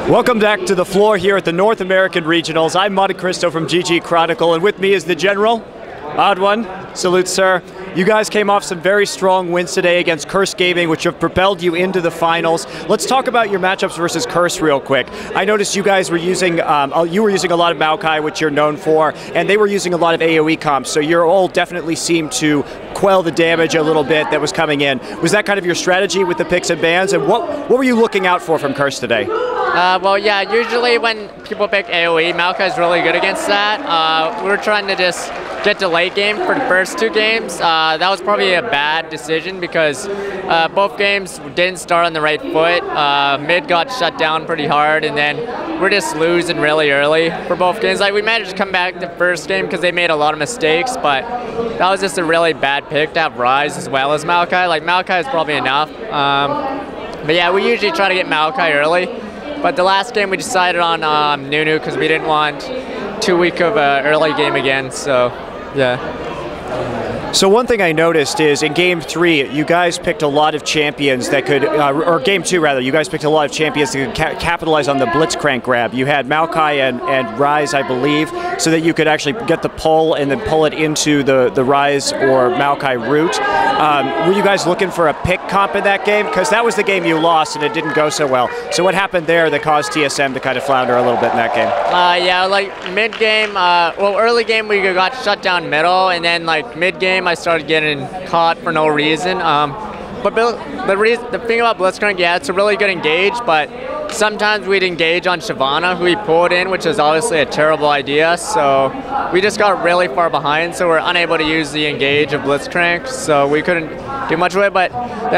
Welcome back to the floor here at the North American Regionals. I'm MonteCristo from ggChronicle, and with me is the General. Odd one. Salute, sir. You guys came off some very strong wins today against Curse Gaming, which have propelled you into the finals. Let's talk about your matchups versus Curse real quick. I noticed you guys were using, you were using a lot of Maokai, which you're known for, and they were using a lot of AoE comps, so your ult definitely seemed to quell the damage a little bit that was coming in. Was that kind of your strategy with the picks and bans, and what were you looking out for from Curse today? Well, yeah, usually when people pick AoE, Maokai's really good against that. We were trying to just get to late game for the first two games. That was probably a bad decision because both games didn't start on the right foot. Mid got shut down pretty hard, and then we're just losing really early for both games. Like, we managed to come back the first game because they made a lot of mistakes, but that was just a really bad pick to have Rise as well as Maokai. Like, Maokai is probably enough. But yeah, we usually try to get Maokai early. But the last game we decided on Nunu because we didn't want too weak of an early game again, so yeah. So one thing I noticed is in Game 3, you guys picked a lot of champions that could, or Game 2 rather, you guys picked a lot of champions that could capitalize on the Blitzcrank grab. You had Maokai and Rise, I believe, so that you could actually get the pull and then pull it into the Rise or Maokai route. Were you guys looking for a pick comp in that game? Because that was the game you lost and it didn't go so well. So what happened there that caused TSM to kind of flounder a little bit in that game? Yeah, like mid-game, well, early game we got shut down middle, and then like mid-game I started getting caught for no reason. But the thing about Blitzcrank, yeah, it's a really good engage, but sometimes we'd engage on Shyvana, who we pulled in, which is obviously a terrible idea, so we just got really far behind, so we're unable to use the engage of Blitzcrank, so we couldn't do much with it, but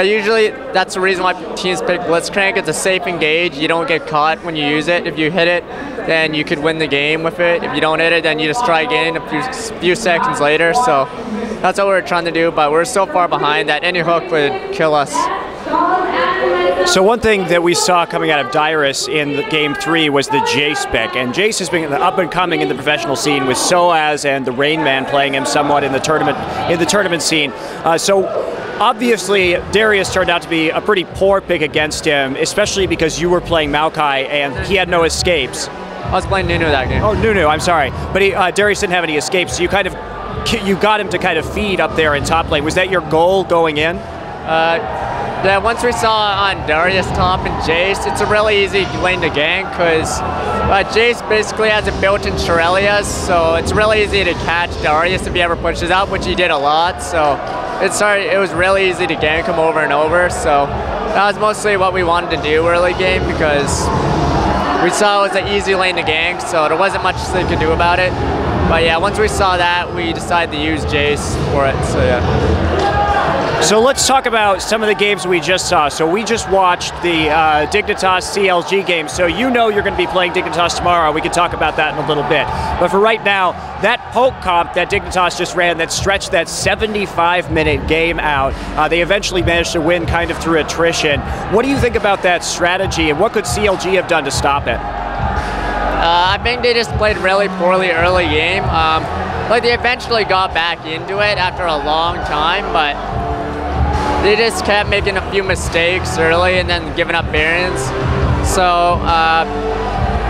usually that's the reason why teams pick Blitzcrank. It's a safe engage, you don't get caught when you use it. If you hit it, then you could win the game with it. If you don't hit it, then you just try again a few seconds later, so that's what we're trying to do, but we're so far behind that any hook would kill us. So one thing that we saw coming out of Dyrus in Game 3 was the Jace pick, and Jace has been up and coming in the professional scene with Soaz and the Rain Man playing him somewhat in the tournament scene. So obviously Darius turned out to be a pretty poor pick against him, especially because you were playing Maokai and he had no escapes. I was playing Nunu that game. Oh, Nunu, I'm sorry. But Darius didn't have any escapes, so you got him to kind of feed up there in top lane. Was that your goal going in? Yeah, once we saw on Darius top and Jace, it's a really easy lane to gank because Jace basically has a built-in Shurelias, so it's really easy to catch Darius if he ever pushes out, which he did a lot, so it was really easy to gank him over and over, so that was mostly what we wanted to do early game because we saw it was an easy lane to gank, so there wasn't much they could do about it. But yeah, once we saw that, we decided to use Jace for it, so yeah. So let's talk about some of the games we just saw. So we just watched the Dignitas CLG game, so you know you're going to be playing Dignitas tomorrow. We can talk about that in a little bit. But for right now, that poke comp that Dignitas just ran that stretched that 75-minute game out, they eventually managed to win kind of through attrition. What do you think about that strategy, and what could CLG have done to stop it? I think they just played really poorly early game. Like, they eventually got back into it after a long time, but they just kept making a few mistakes early and then giving up Barons. So,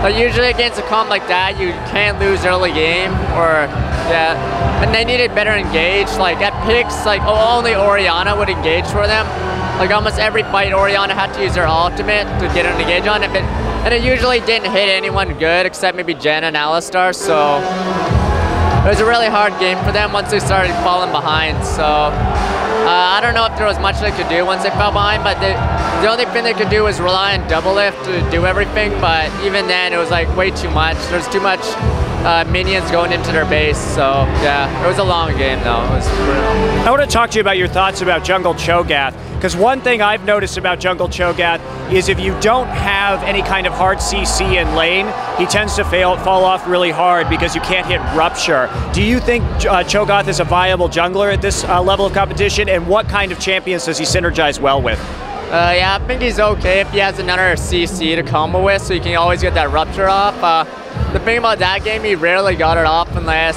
but usually against a comp like that, you can't lose early game, or yeah. And they needed better engage. Like at picks, like only Orianna would engage for them. Like almost every fight, Orianna had to use her ultimate to get an engage on it, and it usually didn't hit anyone good except maybe Jen and Alistar. So it was a really hard game for them once they started falling behind. So. I don't know if there was much they could do once they fell behind, but the only thing they could do was rely on double lift to do everything, but even then it was like way too much. There's too much minions going into their base, so yeah, it was a long game though. I want to talk to you about your thoughts about Jungle Cho'Gath, because one thing I've noticed about Jungle Cho'Gath is if you don't have any kind of hard CC in lane, he tends to fall off really hard because you can't hit Rupture. Do you think Cho'Gath is a viable jungler at this level of competition, and what kind of champions does he synergize well with? Yeah, I think he's okay if he has another CC to combo with, so you can always get that Rupture off. The thing about that game, he rarely got it off unless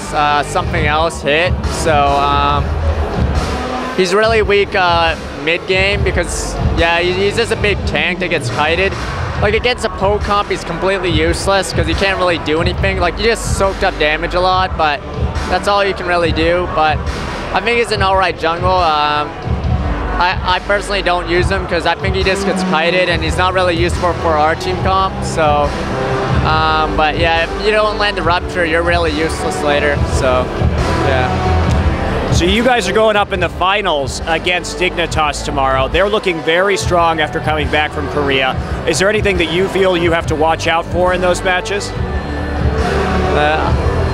something else hit, so he's really weak mid-game because, yeah, he's just a big tank that gets kited. like against a poke comp, he's completely useless because he can't really do anything. Like he just soaked up damage a lot, but that's all you can really do. But I think he's an alright jungle. I personally don't use him because I think he just gets kited and he's not really useful for our team comp. So, but yeah, if you don't land the Rupture, you're really useless later. So, yeah. So you guys are going up in the finals against Dignitas tomorrow. They're looking very strong after coming back from Korea. Is there anything that you feel you have to watch out for in those matches?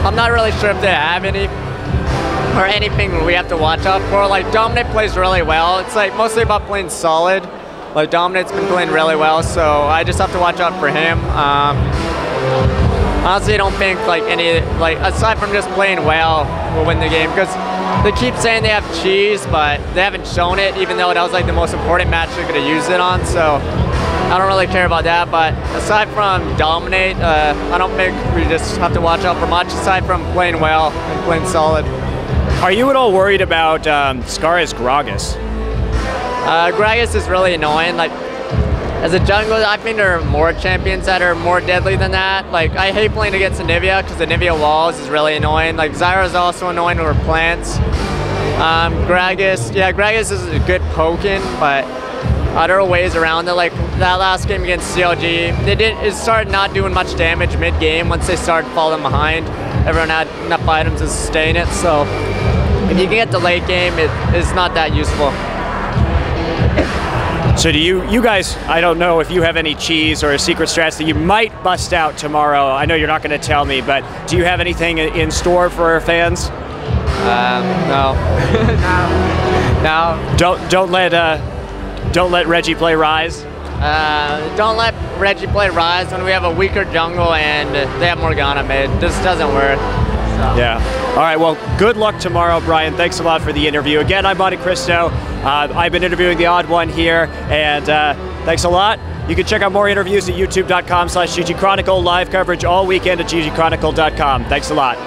I'm not really sure if they have any or anything we have to watch out for. Like Dominate plays really well. It's like mostly about playing solid. Like Dominate's been playing really well, so I just have to watch out for him. Honestly, I don't think like aside from just playing well, we'll win the game because they keep saying they have cheese, but they haven't shown it, even though that was like the most important match they could have used it on. So I don't really care about that. But aside from Dominate, I don't think we just have to watch out for much aside from playing well and playing solid. Are you at all worried about Scar's Gragas? Gragas is really annoying. Like, as a jungler, I think there are more champions that are more deadly than that. Like, I hate playing against Anivia because the Anivia walls is really annoying. Like, Zyra is also annoying with her plants. Gragas is a good poking, but other ways around it. Like that last game against CLG, it started not doing much damage mid-game once they started falling behind. Everyone had enough items to sustain it, so if you can get the late game, it's not that useful. So do you guys, I don't know if you have any cheese or secret strats that you might bust out tomorrow. I know you're not going to tell me, but do you have anything in store for our fans? No. No. Don't let Reggie play Rise. Don't let Reggie play Rise when we have a weaker jungle and they have Morgana mid. This doesn't work. So. Yeah. All right, well, good luck tomorrow, Brian. Thanks a lot for the interview. Again, I'm MonteCristo. I've been interviewing the Odd One here, and thanks a lot. You can check out more interviews at youtube.com/ggChronicle, live coverage all weekend at ggChronicle.com. Thanks a lot.